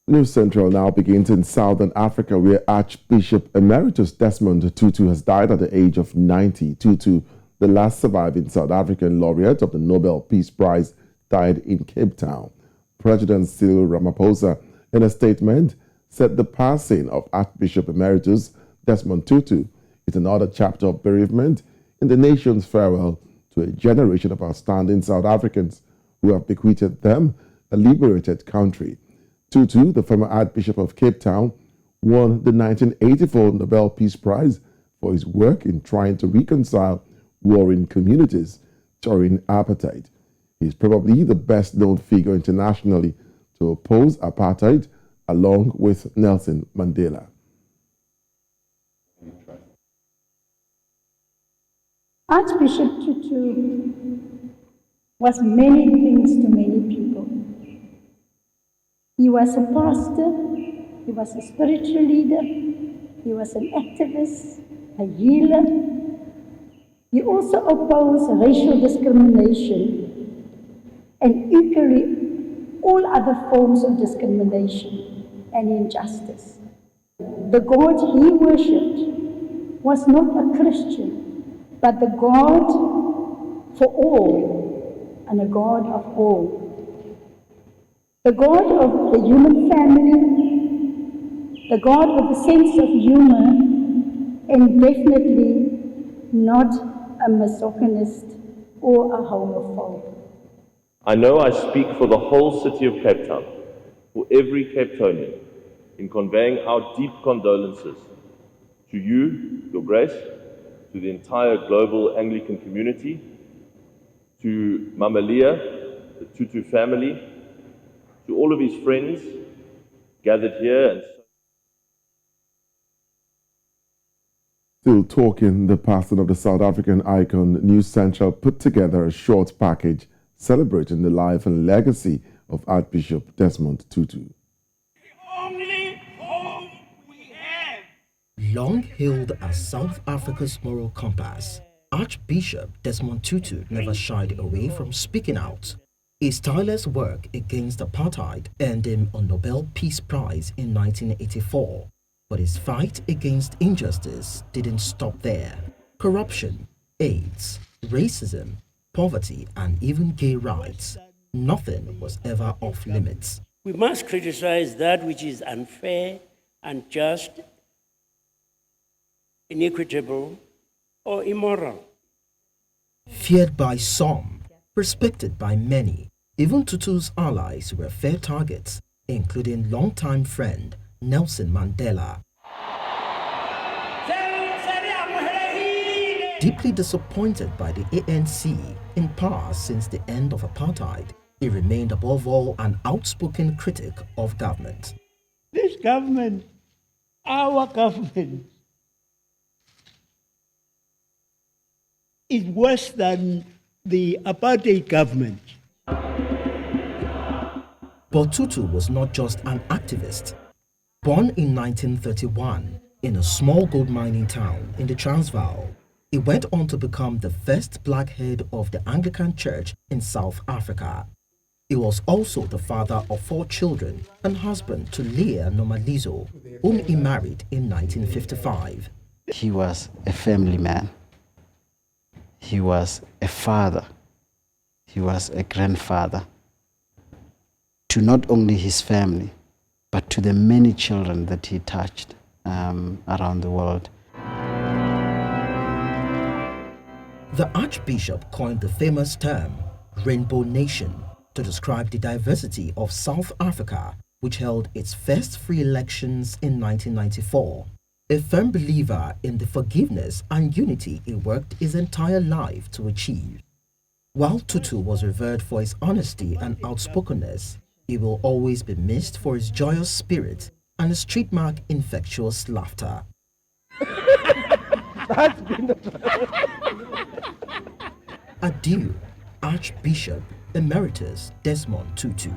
News Central now begins in Southern Africa, where Archbishop Emeritus Desmond Tutu has died at the age of 90. Tutu, the last surviving South African laureate of the Nobel Peace Prize, died in Cape Town. President Cyril Ramaphosa, in a statement, said the passing of Archbishop Emeritus Desmond Tutu is another chapter of bereavement in the nation's farewell to a generation of outstanding South Africans who have bequeathed them a liberated country. Tutu, the former Archbishop of Cape Town, won the 1984 Nobel Peace Prize for his work in trying to reconcile warring communities during apartheid. He is probably the best-known figure internationally to oppose apartheid, along with Nelson Mandela. Archbishop Tutu was many things to many people. He was a pastor, he was a spiritual leader, he was an activist, a healer. He also opposed racial discrimination and equally all other forms of discrimination and injustice. The God he worshipped was not a Christian, but the God for all and a God of all. The God of the human family, the God with a sense of humor, and definitely not a misogynist or a homophobe. I know I speak for the whole city of Cape Town, for every Cape Townian, in conveying our deep condolences to you, Your Grace, to the entire global Anglican community, to Mama Leah, the Tutu family, to all of his friends gathered here. And Still talking, the passing of the South African icon, News Central put together a short package celebrating the life and legacy of Archbishop Desmond Tutu. The only hope we have. Long hailed as South Africa's moral compass, Archbishop Desmond Tutu never shied away from speaking out. His tireless work against apartheid earned him a Nobel Peace Prize in 1984. But his fight against injustice didn't stop there. Corruption, AIDS, racism, poverty, and even gay rights, nothing was ever off limits. We must criticize that which is unfair, unjust, inequitable, or immoral. Feared by some, respected by many, even Tutu's allies were fair targets, including longtime friend Nelson Mandela. Deeply disappointed by the ANC in power since the end of apartheid, he remained above all an outspoken critic of government. This government, our government, is worse than the apartheid government. But Tutu was not just an activist. Born in 1931 in a small gold mining town in the Transvaal, he went on to become the first black head of the Anglican Church in South Africa. He was also the father of 4 children and husband to Leah Nomalizo, whom he married in 1955. He was a family man. He was a father. He was a grandfather to not only his family, but to the many children that he touched around the world. The Archbishop coined the famous term Rainbow Nation to describe the diversity of South Africa, which held its first free elections in 1994. A firm believer in the forgiveness and unity he worked his entire life to achieve. While Tutu was revered for his honesty and outspokenness, he will always be missed for his joyous spirit and his trademark infectious laughter. That's been Adieu, Archbishop Emeritus Desmond Tutu.